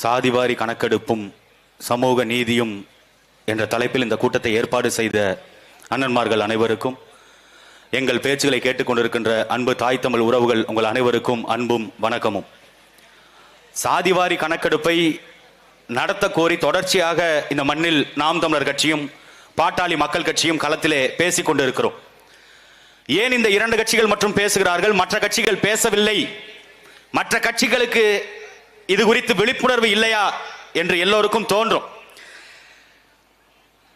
சாதிவாரி கணக்கெடுப்பும் சமூக நீதியும் என்ற தலைப்பில் இந்த கூட்டத்தை ஏற்பாடு செய்த அண்ணன்மார்கள் அனைவருக்கும், எங்கள் பேச்சுகளை கேட்டுக்கொண்டிருக்கின்ற அன்பு தாய் தமிழ் உறவுகள் உங்கள் அனைவருக்கும் அன்பும் வணக்கமும். சாதிவாரி கணக்கெடுப்பை நடத்த கோரி தொடர்ச்சியாக இந்த மண்ணில் நாம் தமிழர் கட்சியும் பாட்டாளி மக்கள் கட்சியும் களத்திலே பேசிக் கொண்டிருக்கிறோம். ஏன் இந்த இரண்டு கட்சிகள் மற்றும் பேசுகிறார்கள், மற்ற கட்சிகள் பேசவில்லை, மற்ற கட்சிகளுக்கு இது குறித்து விழிப்புணர்வு இல்லையா என்று எல்லோருக்கும் தோன்றும்.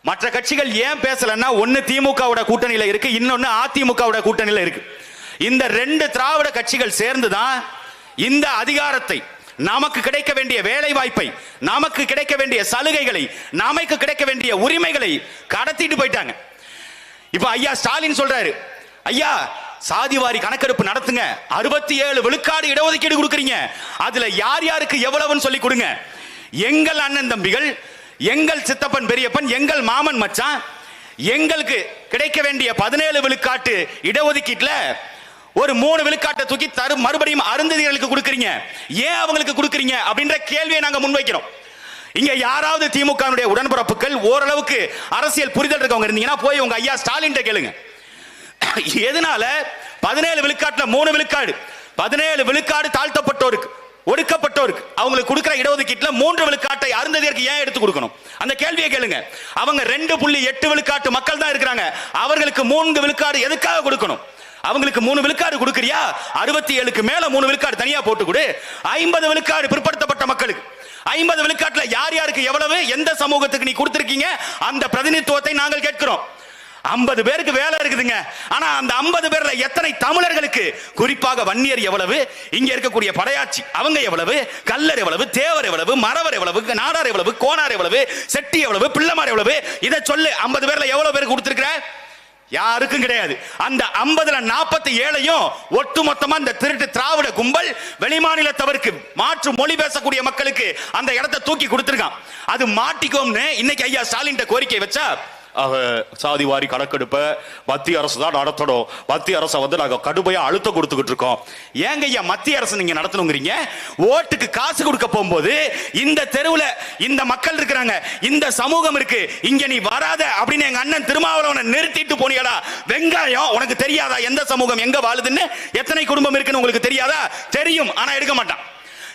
மற்ற கட்சிகள் ஏன் பேசலன்னா, ஒன்னு திமுகவோட கூட்டணியில இருக்கு, இன்னொன்னு அதிமுகவோட கூட்டணியில இருக்கு. இந்த ரெண்டு திராவிட கட்சிகள் சேர்ந்துதான் இந்த அதிகாரத்தை, நமக்கு கிடைக்க வேண்டிய வேலை வாய்ப்பை, நமக்கு கிடைக்க வேண்டிய சலுகைகளை, நமக்கு கிடைக்க வேண்டிய உரிமைகளை கடத்திட்டு போயிட்டாங்க. இப்ப ஐயா ஸ்டாலின் சொல்றாரு, ஐயா சாதிவாரி கணக்கெடுப்பு நடத்துங்க, 67 விழுக்காடு இடஒதுக்கீடு கொடுக்குறீங்க, அதுல யார் யாருக்கு எவ்வளவுன்னு சொல்லி கொடுங்க. எங்கள் அண்ணன் தம்பிகள், எங்கள் சித்தப்பன் பெரியப்பன், எங்கள் மாமன் மச்சான், எங்களுக்கு கிடைக்க வேண்டிய 17 விழுக்காட்டு இடஒதுக்கீட்டுல ஒரு 3 விழுக்காட்டை தூக்கி மறுபடியும் அருந்ததிகளுக்கு கொடுக்குறீங்க. ஏன் அவங்களுக்கு கொடுக்குறீங்க அப்படின்ற கேள்வியை நாங்க முன்வைக்கிறோம். இங்க யாராவது திமுக உடன்பிறப்புகள், ஓரளவுக்கு அரசியல் புரிதல் இருக்கவங்க இருந்தீங்கன்னா போய் உங்க ஐயா ஸ்டாலின் கேளுங்க. எதனால 17 விழுக்காட்டுல 3 விழுக்காடு, 17 விழுக்காடு தாழ்த்தப்பட்டோருக்கு, ஒடுக்கப்பட்டோருக்கு அவங்களுக்கு கொடுக்கிற இடஒதுக்கீட்டுல 3 விழுக்காட்டை அருந்ததியருக்கு ஏன் எடுத்து கொடுக்கணும்? அந்த கேள்வியை கேளுங்க. அவங்க 2.8 விழுக்காட்டு மக்கள் தான் இருக்கிறாங்க, அவர்களுக்கு 3 விழுக்காடு எதுக்காக கொடுக்கணும்? அவங்களுக்கு 3 விழுக்காடு கொடுக்கறியா, 67க்கு மேல 3 விழுக்காடு தனியா போட்டு கொடு. 50 விழுக்காடு பிற்படுத்தப்பட்ட மக்களுக்கு, 50 விழுக்காட்டுல யார் யாருக்கு எவ்வளவு, எந்த சமூகத்துக்கு நீ கொடுத்திருக்கீங்க, அந்த பிரதிநிதித்துவத்தை நாங்கள் கேட்கிறோம். 50 பேருக்கு வேலை இருக்குதுங்க, ஆனா அந்த 50 பேர்ல எத்தனை தமிழர்களுக்கு, குறிப்பாக வன்னியர் எவ்வளவு, இங்க இருக்கக்கூடிய படையாட்சி அவங்க எவ்வளவு, கல்லர் எவ்வளவு, தேவர் எவ்வளவு, மறவர் எவ்வளவு, நாடார் எவ்வளவு, கோனார் எவ்வளவு, செட்டி எவ்வளவு, பிள்ளைமார் எவ்வளவு, இதை சொல்லு. 50 பேர்ல எவ்வளவு பேருக்கு கொடுத்திருக்கிற? யாருக்கும் கிடையாது. அந்த 50ல 47ஐயும் ஒட்டுமொத்தமா இந்த திருட்டு திராவிட கும்பல் வெளிமாநிலத்தவருக்கு, மாற்று மொழி பேசக்கூடிய மக்களுக்கு அந்த இடத்தை தூக்கி கொடுத்திருக்கான். அது மாட்டிக்கோம்னு இன்னைக்கு ஐயா ஸ்டாலின் கோரிக்கை வச்சா, சாதிவாரி கணக்கெடுப்பை மத்திய அரசு தான் நடத்தணும், மத்திய அரசை நாங்க கடுமையா அழுத்தம் கொடுத்துக்கிட்டு இருக்கோம். ஏங்க ஐயா மத்திய அரசு நீங்க நடத்தணுங்கிறீங்க? ஓட்டுக்கு காசு கொடுக்க போகும்போது இந்த தெருவுல இந்த மக்கள் இருக்கிறாங்க, இந்த சமூகம் இருக்கு, இங்க நீ வராத அப்படின்னு எங்க அண்ணன் திருமாவளவனை நிறுத்திட்டு போனியடா. வெங்காயம் உனக்கு தெரியாதா எந்த சமூகம் எங்க வாழுதுன்னு, எத்தனை குடும்பம் இருக்குன்னு உங்களுக்கு தெரியாதா? தெரியும், ஆனா எடுக்க மாட்டான்.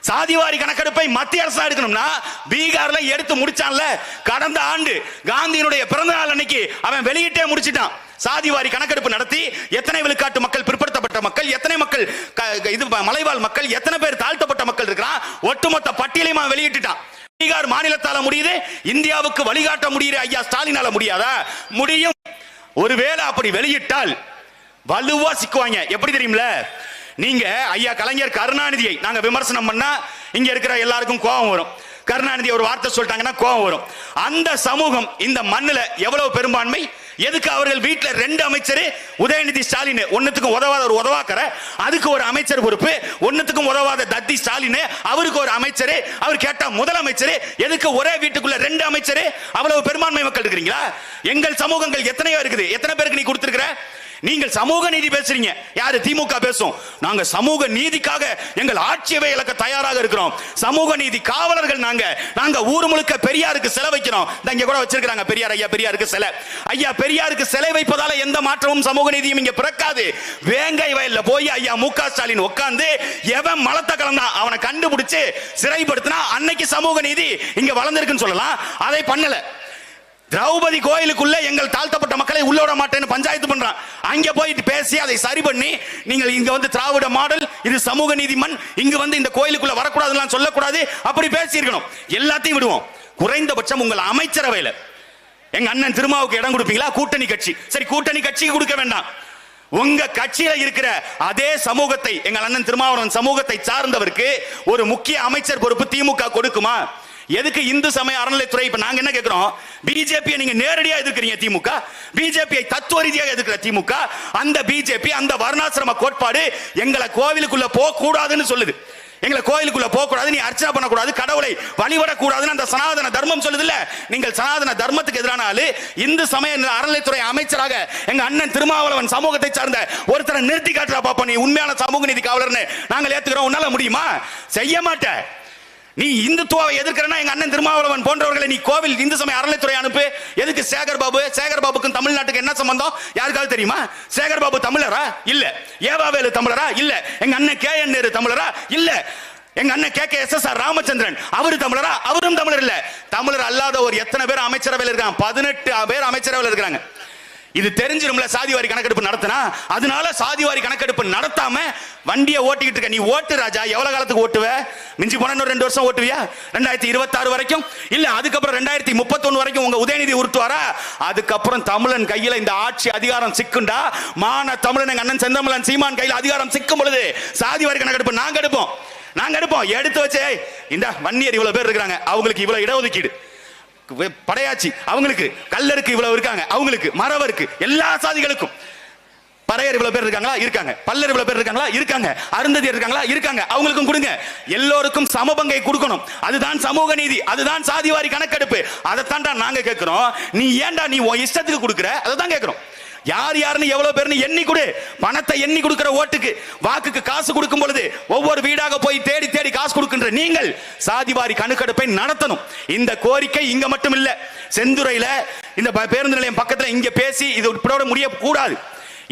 சாதிவாரி கணக்கெடுப்பை மத்திய அரசு எடுக்கணும்னா பீகார்ல எடுத்து முடிச்சான்ல, கடந்த ஆண்டு காந்தியினுடைய பிறந்த நாள் அன்னைக்கு அவன் வெளியிட்டே முடிச்சிட்டான். சாதிவாரி கணக்கெடுப்பு நடத்தி எத்தனை விழுக்காட்டு மக்கள், பிற்படுத்தப்பட்ட மக்கள், எத்தனை மக்கள், இது மலைவாழ் மக்கள், எத்தனை பேர் தாழ்த்தப்பட்ட மக்கள் இருக்கிறான், ஒட்டுமொத்த பட்டியலையும் அவன் வெளியிட்டுட்டான். பீகார் மாநிலத்தால முடியுது, இந்தியாவுக்கு வழிகாட்ட முடியுது, ஐயா ஸ்டாலினால முடியாதா? முடியும். ஒருவேளை அப்படி வெளியிட்டால் வலுவா சிக்குவாங்க. எப்படி தெரியுமில, நீங்க ஐயா கலைஞர் கருணாநிதியை நாங்க விமர்சனம் பண்ணா இங்க இருக்கிற எல்லாருக்கும் கோபம் வரும். கருணாநிதி ஒரு வார்த்தை சொல்லிட்டாங்கன்னா கோபம் வரும். அந்த சமூகம் இந்த மண்ணுல எவ்வளவு பெரும்பான்மை, எதுக்கு அவர்கள் வீட்டுல 2 அமைச்சர், உதயநிதி ஸ்டாலின் ஒன்னுத்துக்கும் உதவாத ஒரு உதவாக்கற, அதுக்கு ஒரு அமைச்சர் பொறுப்பு, ஒன்னுத்துக்கும் உதவாத தத்தி ஸ்டாலின் அவருக்கு ஒரு அமைச்சர், அவர் கேட்டா முதலமைச்சர், எதுக்கு ஒரே வீட்டுக்குள்ள 2 அமைச்சர்? அவ்வளவு பெரும்பான்மை மக்கள் இருக்கிறீங்களா? எங்கள் சமூகங்கள் எத்தனையோ இருக்குது, எத்தனை பேருக்கு நீ கொடுத்திருக்கிற? நீங்கள் சமூக நீதி பேசுறீங்க, யாரு? திமுக பேசும். நாங்க சமூக நீதிக்காக எங்கள் ஆட்சியவை இழக்க தயாராக இருக்கிறோம். சமூக நீதி காவலர்கள் நாங்க. நாங்க ஊர் முழுக்க பெரியாருக்கு சிலை வைக்கிறோம். இங்க கூட வச்சிருக்காங்க பெரியார், ஐயா பெரியாருக்கு சிலை. ஐயா பெரியாருக்கு சிலை வைப்பதால எந்த மாற்றமும் சமூக நீதியும் இங்க பிறக்காது. வேங்கை வயல்ல போய் ஐயா மு.க. ஸ்டாலின் உட்கார்ந்து எவன் மலத்த கலந்தான் அவனை கண்டுபிடிச்சு சிறைப்படுத்தினா அன்னைக்கு சமூக நீதி இங்க வளர்ந்திருக்குன்னு சொல்லலாம். அதை பண்ணல. திரௌபதி கோயிலுக்குள்ள எங்கள் தாழ்த்தப்பட்ட மக்களை உள்ளோட மாட்டேன்னு பஞ்சாயத்து பண்றான். அங்க போயிட்டு பேசி அதை சரி பண்ணி, நீங்கள் இங்க வந்து திராவிட மாடல், இது சமூக நீதி மண், இங்க வந்து இந்த கோயிலுக்குள்ள வரக்கூடாதுலாம் சொல்லக்கூடாது, அப்படி பேசி இருக்கணும். எல்லாத்தையும் விடுவோம். குறைந்தபட்சம் உங்கள் அமைச்சரவையில எங்க அண்ணன் திருமாவுக்கு இடம் கொடுப்பீங்களா? கூட்டணி கட்சி, சரி கூட்டணி கட்சிக்கு கொடுக்க வேண்டாம், உங்க கட்சியில இருக்கிற அதே சமூகத்தை, எங்கள் அண்ணன் திருமாவளவன் சமூகத்தை சார்ந்தவருக்கு ஒரு முக்கிய அமைச்சர் பொறுப்பு திமுக கொடுக்குமா? எதுக்கு இந்து சமய அறநிலைத்துறை? இப்ப நாங்க என்ன கேட்கிறோம், பிஜேபியை நீங்க நேரடியா எதிர்க்கிறீங்க திமுக, பிஜேபியை தத்துவ ரீதியாக எதிர்க்கிற திமுக, அந்த பிஜேபி, அந்த வர்ணாசிரம கோட்பாடு எங்களை கோவிலுக்குள்ள போக கூடாதுன்னு சொல்லுது. எங்களை கோயிலுக்குள்ள போக கூடாது, நீ அர்ச்சனை பண்ணக்கூடாது, கடவுளை வழிபடக்கூடாதுன்னு அந்த சனாதன தர்மம் சொல்லுது இல்ல. நீங்கள் சனாதன தர்மத்துக்கு எதிரான ஆளு, இந்து சமய அறநிலைத்துறை அமைச்சராக எங்க அண்ணன் திருமாவளவன் சமூகத்தை சார்ந்த ஒருத்தரை நிறுத்தி காட்டுறா பாப்பா, நீ உண்மையான சமூக நீதி காவலர்னு நாங்கள் ஏத்துக்கிறோம். உன்னால முடியுமா? செய்ய மாட்டேன். நீ இந்துத்துவாவை எதிர்க்கிறனா எங்க அண்ணன் திருமாவளவன் போன்றவர்களை நீ கோவில் இந்து சமய அறநிலைத்துறை அனுப்பு. எதுக்கு சேகர் பாபுக்கும் தமிழ்நாட்டுக்கு என்ன சம்பந்தம் யாருக்காவது தெரியுமா? சேகர் பாபு தமிழரா? இல்ல. ஏவாவேலு தமிழரா? இல்ல. எங்க அண்ணன் KN நேரு தமிழரா? இல்ல. எங்க அண்ணன் KKSSR ராமச்சந்திரன் அவரு தமிழரா? அவரும் தமிழர் இல்ல. தமிழர் அல்லாத ஒரு எத்தனை பேர் அமைச்சரவையில் இருக்காங்க? 18 பேர் அமைச்சரவையில் இருக்காங்க. இது தெரிஞ்சிரும்ல சாதிவாரி கணக்கெடுப்பு நடத்தினா. அதனால சாதிவாரி கணக்கெடுப்பு நடத்தாம வண்டியை ஓட்டிக்கிட்டு இருக்க. நீ ஓட்டு ராஜா, எவ்வளவு காலத்துக்கு ஓட்டுவ? மிஞ்சி போன 2 வருஷம் ஓட்டுவியா? 2026 வரைக்கும் இல்ல. அதுக்கப்புறம் 2031 வரைக்கும் உங்க உதயநிதி உருட்டுவாரா? அதுக்கப்புறம் தமிழன் கையில இந்த ஆட்சி அதிகாரம் சிக்குண்டா, மான தமிழன் எங்க அண்ணன் செந்தமிழன் சீமான் கையில அதிகாரம் சிக்கும் பொழுது சாதிவாரி கணக்கெடுப்பு நாங்க எடுப்போம். எடுத்து வச்சே இந்த வன்னியர் இவ்வளவு பேர் இருக்காங்க, அவங்களுக்கு இவ்வளவு இடஒதுக்கீடு, படையாச்சி அவங்களுக்கு, கல்லருக்கு இவ்வளவு இருக்காங்க, அவங்களுக்கு மறவருக்கு, எல்லா சாதிகளுக்கும். பறையர் இவ்வளவு பேர் இருக்காங்களா? இருக்காங்க. பல்லர் இவ்வளவு பேர் இருக்காங்களா? இருக்காங்க. அருந்ததியர் இருக்காங்களா? இருக்காங்க. அவங்களுக்கும் கொடுங்க. எல்லோருக்கும் சமபங்கை கொடுக்கணும். அதுதான் சமூக நீதி, அதுதான் சாதிவாரி கணக்கெடுப்பு. அதைத்தான்டா நாங்க கேட்கிறோம். நீ ஏன்டா நீ இஷ்டத்துக்கு கொடுக்குற? அதை தான் கேட்கிறோம். யார் யாருன்னு எவ்வளவு பேர்னு எண்ணி கொடு. பணத்தை எண்ணி கொடுக்கிற ஓட்டுக்கு வாக்குக்கு காசு கொடுக்கும் பொழுது ஒவ்வொரு வீடாக போய் தேடி தேடி காசு கொடுக்கின்ற நீங்கள் சாதிவாரி கணக்கெடுப்பை நடத்தணும். இந்த கோரிக்கை இங்க மட்டும் இல்ல, செந்துறையில இந்த பேருந்து நிலையம் பக்கத்துல இங்க பேசி இது இப்படியோட முடிய கூடாது.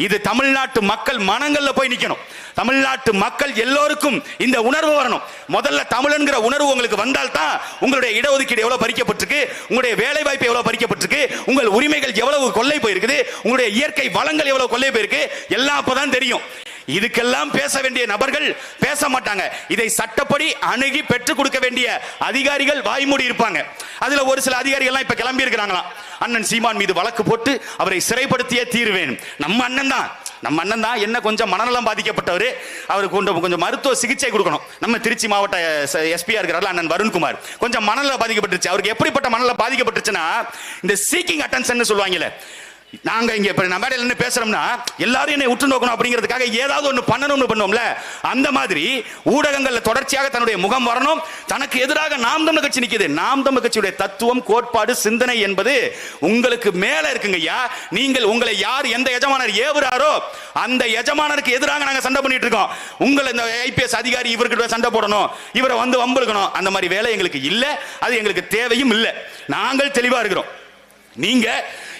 இது தமிழ்நாட்டு மக்கள் மனங்கள்ல போய் நிக்கணும். தமிழ்நாட்டு மக்கள் எல்லோருக்கும் இந்த உணர்வு வரணும். முதல்ல தமிழன்கிற உணர்வு உங்களுக்கு வந்தால்தான் உங்களுடைய இடஒதுக்கீடு எவ்வளவு பறிக்கப்பட்டிருக்கு, உங்களுடைய வேலை வாய்ப்பு எவ்வளவு பறிக்கப்பட்டிருக்கு, உங்கள் உரிமைகள் எவ்வளவு கொள்ளை போயிருக்குது, உங்களுடைய இயற்கை வளங்கள் எவ்வளவு கொள்ளை போயிருக்கு, எல்லாம் அப்பதான் தெரியும். இதுக்கெல்லாம் பேச வேண்டிய நபர்கள் பேச மாட்டாங்க. இதை சட்டப்படி அணுகி பெற்றுக் கொடுக்க வேண்டிய அதிகாரிகள் வாய்மூடி இருப்பாங்க. அதுல ஒரு சில அதிகாரிகள் இப்ப கிளம்பி இருக்கிறாங்களாம். அண்ணன் சீமான் மீது வழக்கு போட்டு அவரை சிறைப்படுத்தியே தீர்வேன். நம்ம அண்ணன் தான் என்ன கொஞ்சம் மனநலம் பாதிக்கப்பட்டவர், அவருக்கு கொஞ்சம் மருத்துவ சிகிச்சை கொடுக்கணும். நம்ம திருச்சி மாவட்ட எஸ்பியா இருக்கிறார் அண்ணன் வருண்குமார், கொஞ்சம் மனநல பாதிக்கப்பட்டுருச்சு. அவருக்கு எப்படிப்பட்ட மனநல பாதிக்கப்பட்டுச்சுன்னா, இந்த சீக்கிங் அட்டென்ஷன் சொல்லுவாங்கல்ல, நாங்க இங்க மேடையில் என்ன பேசுறோம்னா எல்லாரும் என்னை உற்று நோக்கணும் அப்படிங்கிறதுக்காக ஏதாவது ஒன்று பண்ணணும்னு பண்ணுவோம்ல, அந்த மாதிரி ஊடகங்கள்ல தொடர்ச்சியாக தன்னுடைய முகம் வரணும். தனக்கு எதிராக நாம் தமிழர் கட்சி நிக்குது. நாம் தமிழர் கட்சியுடைய தத்துவம், கோட்பாடு, சிந்தனை என்பது உங்களுக்கு மேல இருக்குங்க ஐயா. நீங்கள் உங்களை யார் எந்த எஜமானர் ஏவுறாரோ அந்த எஜமானருக்கு எதிராக நாங்க சண்டை பண்ணிட்டு இருக்கோம். உங்களை இந்த IPS அதிகாரி இவர்கிட்ட சண்டை போடணும், இவரை வந்து வம்பிழுக்கணும், அந்த மாதிரி வேலை எங்களுக்கு இல்ல, அது எங்களுக்கு தேவையும் இல்லை. நாங்கள் தெளிவா இருக்கிறோம். நீங்க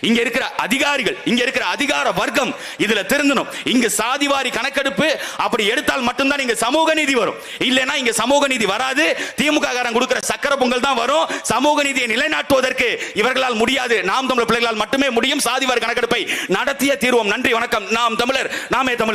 இங்க இருக்கிற அதிகாரிகள், இங்க இருக்கிற அதிகார வர்க்கம் இதுல திருந்தணும். இங்க சாதிவாரி கணக்கெடுப்பு அப்படி எடுத்தால் மட்டும்தான் இங்க சமூக நீதி வரும். இல்லைன்னா இங்க சமூக நீதி வராது. திமுக காரன் கொடுக்கிற சக்கர பொங்கல் தான் வரும். சமூக நீதியை நிலைநாட்டுவதற்கு இவர்களால் முடியாது. நாம் தமிழர் பிள்ளைகளால் மட்டுமே முடியும். சாதிவாரி கணக்கெடுப்பை நடத்திய தீர்வோம். நன்றி, வணக்கம். நாம் தமிழர், நாமே தமிழர்.